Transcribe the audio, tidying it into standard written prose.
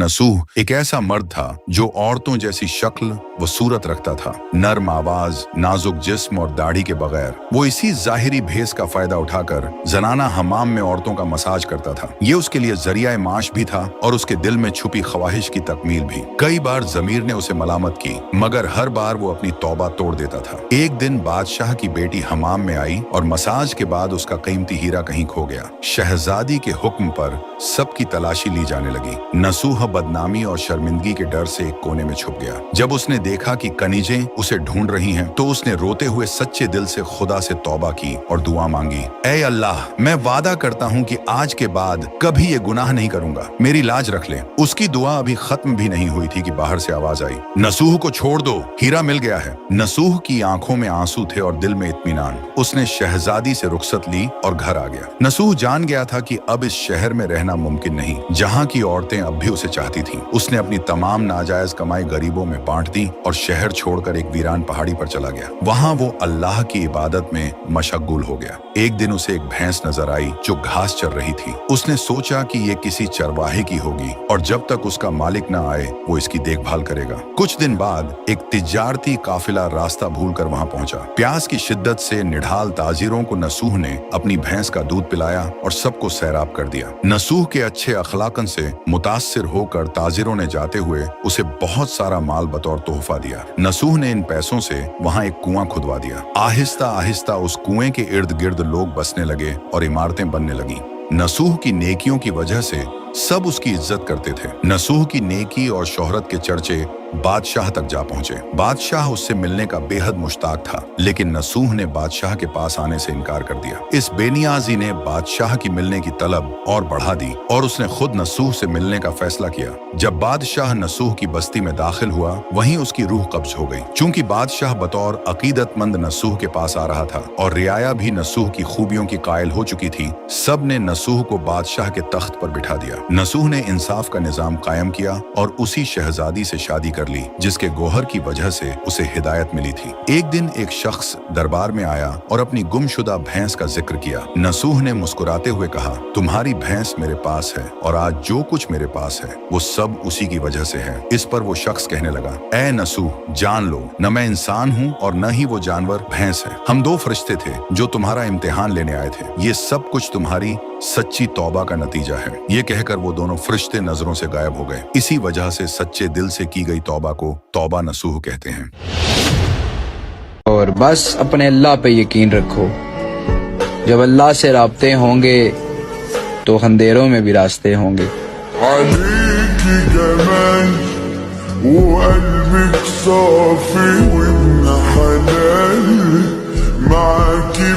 नसूह एक ऐसा मर्द था जो औरतों जैसी शक्ल व सूरत रखता था, नर्म आवाज, नाजुक जिस्म और दाढ़ी के बगैर। वो इसी जाहिरी भेस का फायदा उठाकर जनाना हमाम में औरतों का मसाज करता था। ये उसके लिए जरिया माश भी था और उसके दिल में छुपी ख्वाहिश की तकमील भी। कई बार जमीर ने उसे मलामत की, मगर हर बार वो अपनी तौबा तोड़ देता था। एक दिन बादशाह की बेटी हमाम में आई और मसाज के बाद उसका कीमती हीरा कहीं खो गया। शहजादी के हुक्म पर सबकी तलाशी ली जाने लगी। नसूह बदनामी और शर्मिंदगी के डर से एक कोने में छुप गया। जब उसने देखा कि कनीजें उसे ढूंढ रही हैं, तो उसने रोते हुए सच्चे दिल से खुदा से तौबा की और दुआ मांगी, ऐ अल्लाह, मैं वादा करता हूँ कि आज के बाद कभी ये गुनाह नहीं करूंगा, मेरी लाज रख ले। उसकी दुआ अभी खत्म भी नहीं हुई थी कि बाहर से आवाज आई, नसूह को छोड़ दो, हीरा मिल गया है। नसूह की आंखों में आंसू थे और दिल में इत्मीनान। उसने शहजादी से रुखसत ली और घर आ गया। नसूह जान गया था कि अब इस शहर में रहना मुमकिन नहीं, जहाँ की औरतें अब भी उसे चाहती थीं। उसने अपनी तमाम नाजायज कमाई गरीबों में बांट दी और शहर छोड़कर एक वीरान पहाड़ी पर चला गया। वहाँ वो अल्लाह की इबादत में मशगूल हो गया। एक दिन उसे एक भैंस नजर आई जो घास चर रही थी। उसने सोचा कि ये किसी चरवाहे की होगी और जब तक उसका मालिक न आए वो इसकी देखभाल करेगा। कुछ दिन बाद एक तिजारती काफिला रास्ता भूलकर वहाँ पहुंचा। प्यास की शिद्दत से निढाल ताजिरों को नसूह ने अपनी भैंस का दूध पिलाया और सबको सैराब कर दिया। नसूह के अच्छे अखलाकन से मुतासिर होकर ताजिरों ने जाते हुए उसे बहुत सारा माल बतौर तोहफा दिया। नसूह ने इन पैसों से वहाँ एक कुआं खुदवा दिया। आहिस्ता आहिस्ता उस कुएं के इर्द गिर्द लोग बसने लगे और इमारतें बनने लगीं। नसूह की नेकियों की वजह से सब उसकी इज्जत करते थे। नसूह की नेकी और शोहरत के चर्चे बादशाह तक जा पहुंचे। बादशाह उससे मिलने का बेहद मुश्ताक था, लेकिन नसूह ने बादशाह के पास आने से इनकार कर दिया। इस बेनियाजी ने बादशाह की मिलने की तलब और बढ़ा दी और उसने खुद नसूह से मिलने का फैसला किया। जब बादशाह नसूह की बस्ती में दाखिल हुआ, वहीं उसकी रूह कब्ज हो गई। चूंकि बादशाह बतौर अकीदतमंद नसूह के पास आ रहा था और रियाया भी नसूह की खूबियों की कायल हो चुकी थी, सब ने नसूह को बादशाह के तख्त पर बिठा दिया। नसूह ने इंसाफ का निजाम कायम किया और उसी शहजादी से शादी कर ली जिसके गोहर की वजह से उसे हिदायत मिली थी। एक दिन एक शख्स दरबार में आया और अपनी गुमशुदा भैंस का जिक्र किया। नसूह ने मुस्कुराते हुए कहा, तुम्हारी भैंस मेरे पास है और आज जो कुछ मेरे पास है वो सब उसी की वजह से है। इस पर वो शख्स कहने लगा, ऐ नसूह, जान लो, न मैं इंसान हूँ और न ही वो जानवर भैंस है। हम दो फरिश्ते थे जो तुम्हारा इम्तिहान लेने आए थे। ये सब कुछ तुम्हारी सच्ची तौबा का नतीजा है। ये कहकर वो दोनों फरिश्ते नजरों से गायब हो गए। इसी वजह से सच्चे दिल से की गई तौबा को तौबा नसूह कहते हैं। और बस अपने अल्लाह पे यकीन रखो। जब अल्लाह से राब्ते होंगे तो अंधेरों में भी रास्ते होंगे। وقلبك صافي وابن حلال معاكي